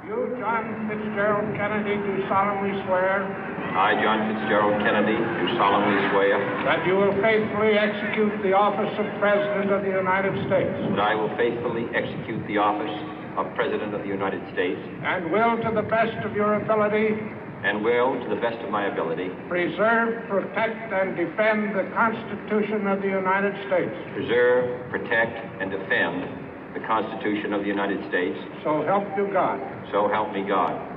You, John Fitzgerald Kennedy, do solemnly swear. I, John Fitzgerald Kennedy, do solemnly swear. That you will faithfully execute the office of President of the United States. That I will faithfully execute the office of President of the United States. And will, to the best of your ability. And will, to the best of my ability. Preserve, protect, and defend the Constitution of the United States. Preserve, protect, and defend the Constitution of the United States. So help you God. So help me God.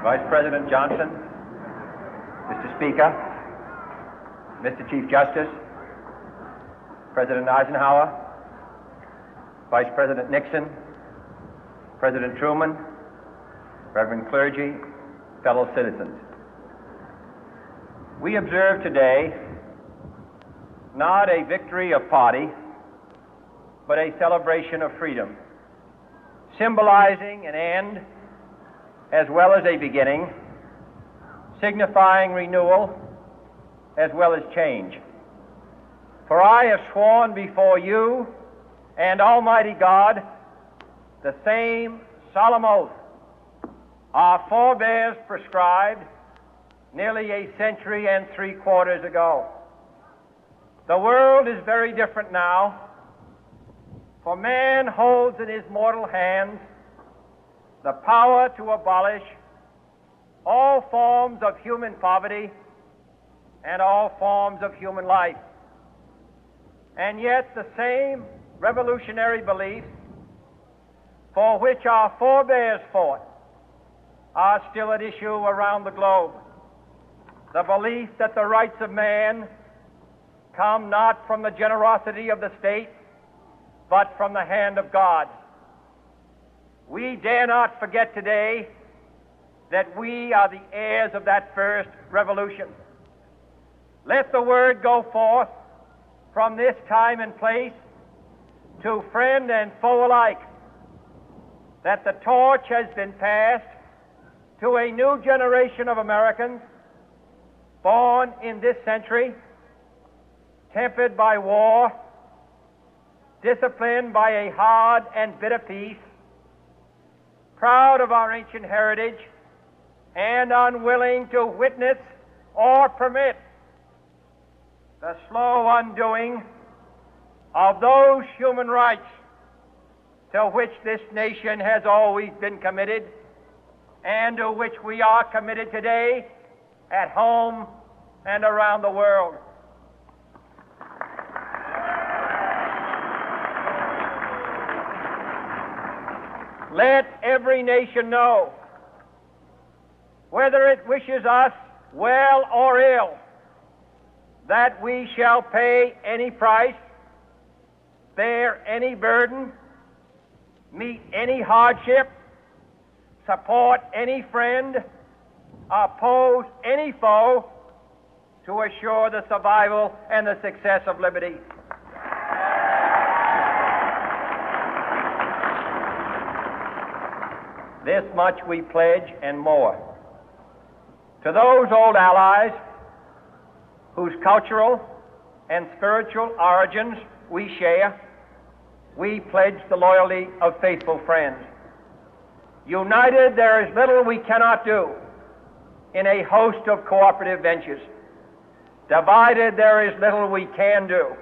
Vice President Johnson, Mr. Speaker, Mr. Chief Justice, President Eisenhower, Vice President Nixon, President Truman, Reverend clergy, fellow citizens. We observe today not a victory of party, but a celebration of freedom, symbolizing an end as well as a beginning, signifying renewal as well as change. For I have sworn before you and Almighty God the same solemn oath our forebears prescribed nearly a century and 3/4 ago. The world is very different now, for man holds in his mortal hands the power to abolish all forms of human poverty and all forms of human life. And yet the same revolutionary beliefs for which our forebears fought are still at issue around the globe. The belief that the rights of man come not from the generosity of the state, but from the hand of God. We dare not forget today that we are the heirs of that first revolution. Let the word go forth from this time and place to friend and foe alike that the torch has been passed to a new generation of Americans born in this century, tempered by war, disciplined by a hard and bitter peace, proud of our ancient heritage, and unwilling to witness or permit the slow undoing of those human rights to which this nation has always been committed and to which we are committed today at home and around the world. Let every nation know, whether it wishes us well or ill, that we shall pay any price, bear any burden, meet any hardship, support any friend, oppose any foe to assure the survival and the success of liberty. This much we pledge and more. To those old allies whose cultural and spiritual origins we share, we pledge the loyalty of faithful friends. United, there is little we cannot do in a host of cooperative ventures. Divided, there is little we can do,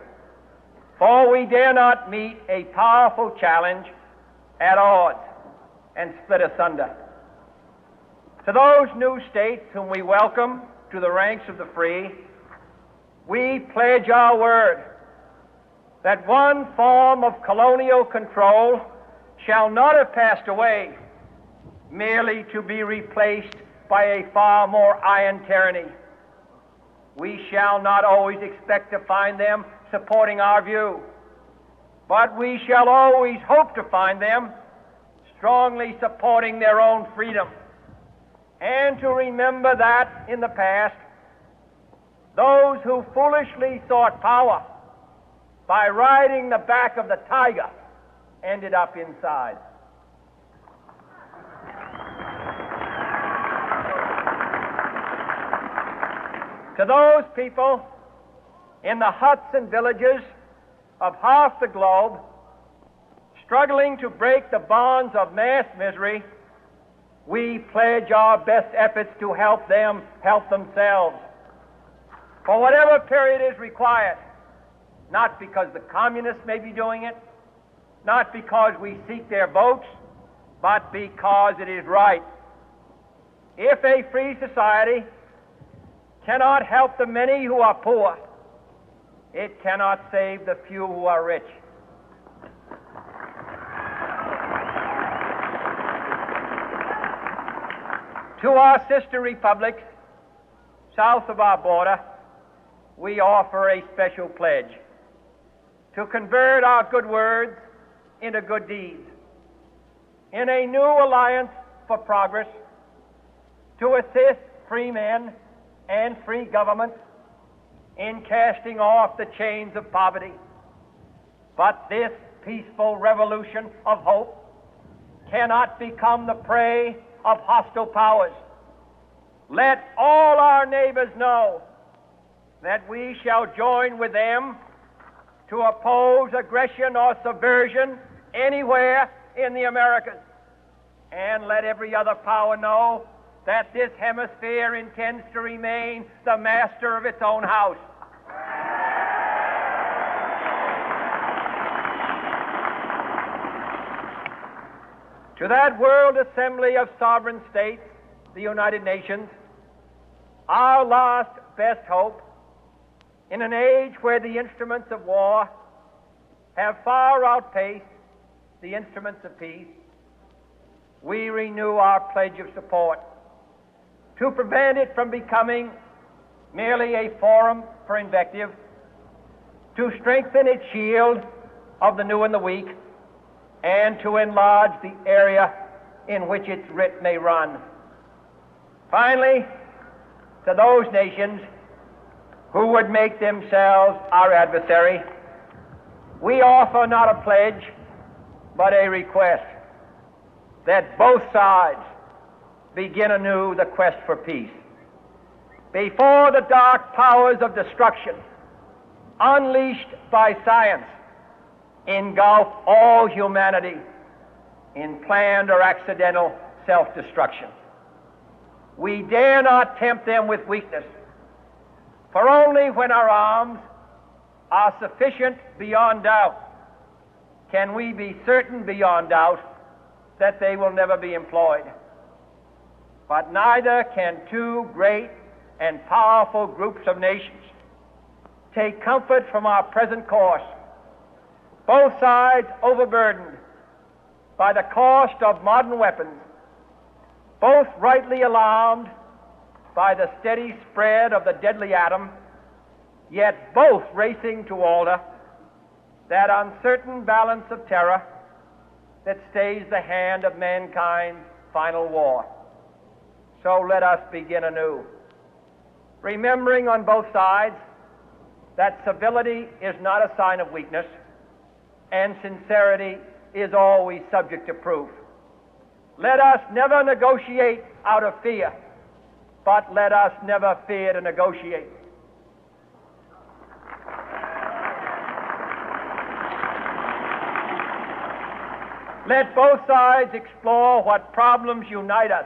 for we dare not meet a powerful challenge at odds and split asunder. To those new states whom we welcome to the ranks of the free, we pledge our word that one form of colonial control shall not have passed away, merely to be replaced by a far more iron tyranny. We shall not always expect to find them supporting our view, but we shall always hope to find them strongly supporting their own freedom, and to remember that in the past, those who foolishly sought power by riding the back of the tiger ended up inside. To those people in the huts and villages of half the globe struggling to break the bonds of mass misery, we pledge our best efforts to help them help themselves for whatever period is required, not because the communists may be doing it, not because we seek their votes, but because it is right. If a free society cannot help the many who are poor, it cannot save the few who are rich. To our sister republics south of our border, we offer a special pledge to convert our good words into good deeds, in a new alliance for progress, to assist free men and free governments in casting off the chains of poverty. But this peaceful revolution of hope cannot become the prey of hostile powers. Let all our neighbors know that we shall join with them to oppose aggression or subversion anywhere in the Americas. And let every other power know that this hemisphere intends to remain the master of its own house. To that World Assembly of Sovereign States, the United Nations, our last best hope, in an age where the instruments of war have far outpaced the instruments of peace, we renew our pledge of support to prevent it from becoming merely a forum for invective, to strengthen its shield of the new and the weak, and to enlarge the area in which its writ may run. Finally, to those nations who would make themselves our adversary, we offer not a pledge, but a request that both sides begin anew the quest for peace. Before the dark powers of destruction, unleashed by science, engulf all humanity in planned or accidental self-destruction, we dare not tempt them with weakness, for only when our arms are sufficient beyond doubt can we be certain beyond doubt that they will never be employed. But neither can two great and powerful groups of nations take comfort from our present course, both sides overburdened by the cost of modern weapons, both rightly alarmed by the steady spread of the deadly atom, yet both racing to alter that uncertain balance of terror that stays the hand of mankind's final war. So let us begin anew, remembering on both sides that civility is not a sign of weakness, and sincerity is always subject to proof. Let us never negotiate out of fear, but let us never fear to negotiate. Let both sides explore what problems unite us,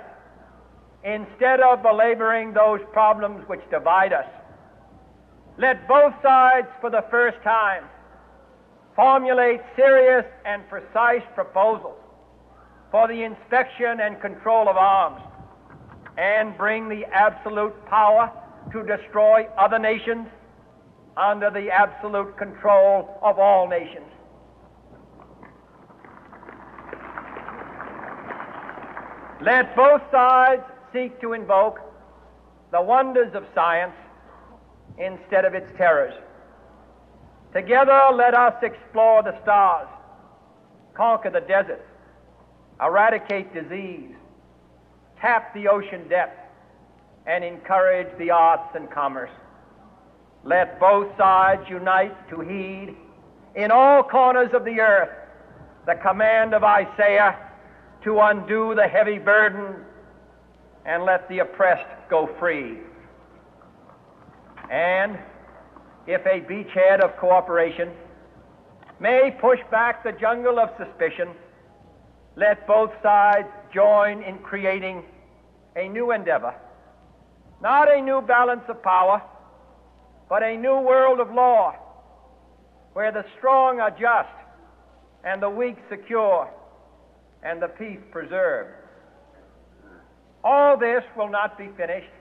instead of belaboring those problems which divide us. Let both sides, for the first time, formulate serious and precise proposals for the inspection and control of arms, and bring the absolute power to destroy other nations under the absolute control of all nations. Let both sides seek to invoke the wonders of science instead of its terrors. Together, let us explore the stars, conquer the deserts, eradicate disease, tap the ocean depth, and encourage the arts and commerce. Let both sides unite to heed in all corners of the earth the command of Isaiah to undo the heavy burden and let the oppressed go free. And if a beachhead of cooperation may push back the jungle of suspicion, let both sides join in creating a new endeavor, not a new balance of power, but a new world of law, where the strong are just and the weak secure and the peace preserved. All this will not be finished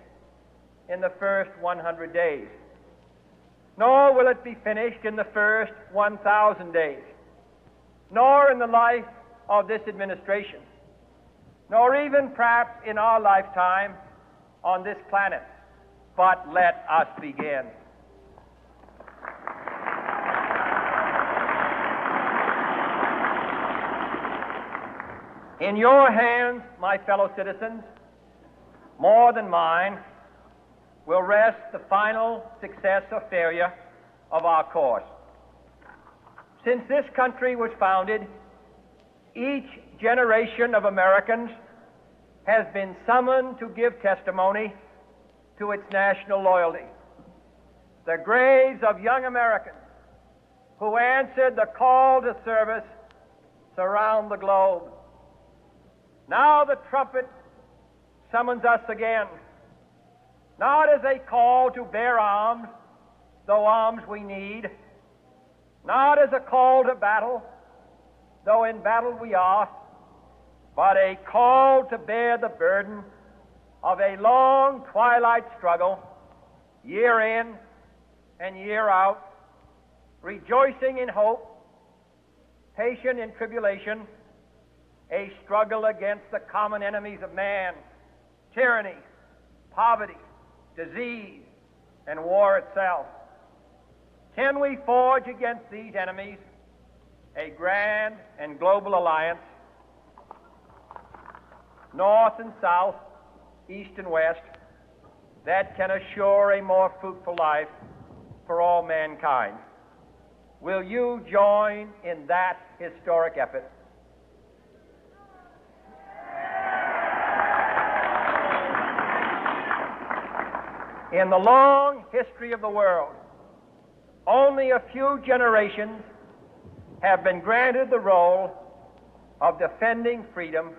in the first 100 days, nor will it be finished in the first 1,000 days, nor in the life of this administration, nor even perhaps in our lifetime on this planet. But let us begin. In your hands, my fellow citizens, more than mine, will rest the final success or failure of our course. Since this country was founded, each generation of Americans has been summoned to give testimony to its national loyalty. The graves of young Americans who answered the call to service surround the globe. Now the trumpet summons us again, not as a call to bear arms, though arms we need, not as a call to battle, though in battle we are, but a call to bear the burden of a long twilight struggle, year in and year out, rejoicing in hope, patient in tribulation, a struggle against the common enemies of man, tyranny, poverty, disease, and war itself. Can we forge against these enemies a grand and global alliance, north and south, east and west, that can assure a more fruitful life for all mankind? Will you join in that historic effort? In the long history of the world, only a few generations have been granted the role of defending freedom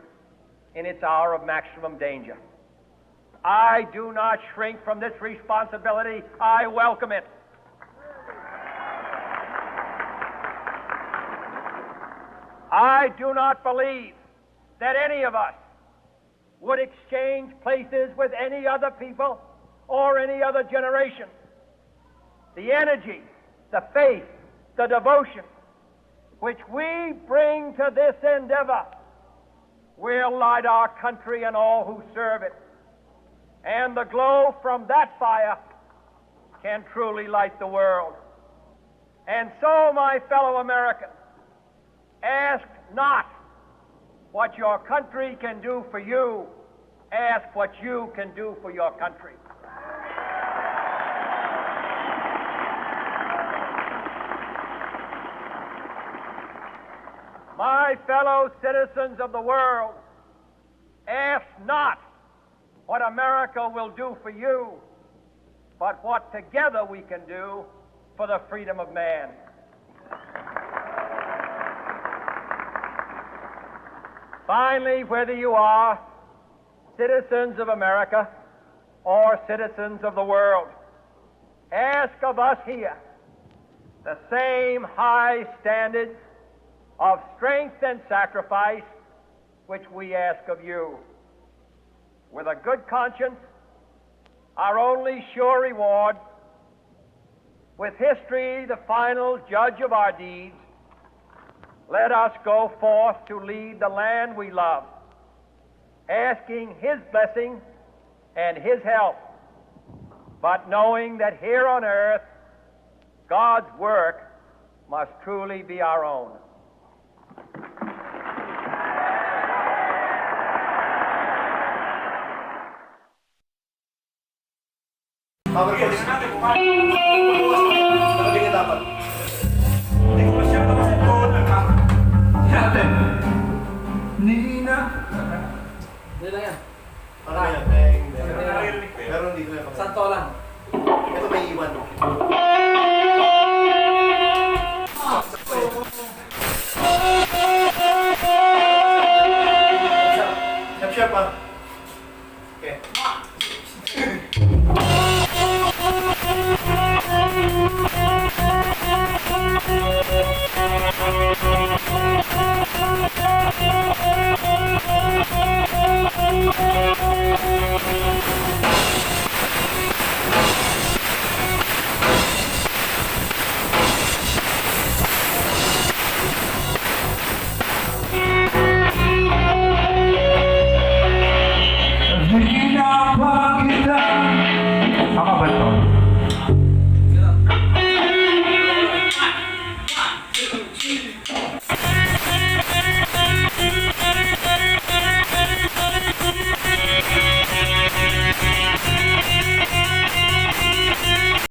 in its hour of maximum danger. I do not shrink from this responsibility. I welcome it. I do not believe that any of us would exchange places with any other people or any other generation. The energy, the faith, the devotion which we bring to this endeavor will light our country and all who serve it. And the glow from that fire can truly light the world. And so, my fellow Americans, ask not what your country can do for you, ask what you can do for your country. My fellow citizens of the world, ask not what America will do for you, but what together we can do for the freedom of man. Finally, whether you are citizens of America or citizens of the world, ask of us here the same high standards of strength and sacrifice which we ask of you. With a good conscience, our only sure reward, with history the final judge of our deeds, let us go forth to lead the land we love, asking His blessing and His help, but knowing that here on earth God's work must truly be our own. Power police. Nakabigay dapat. Hindi ko masyado kasi doon lang ha. Natin. Nina. Hindi lang yan. Ano yan? Pero hindi ko lang. Santo lang. Ito may iwan. Sharp ha. Okay. Tama ba ito?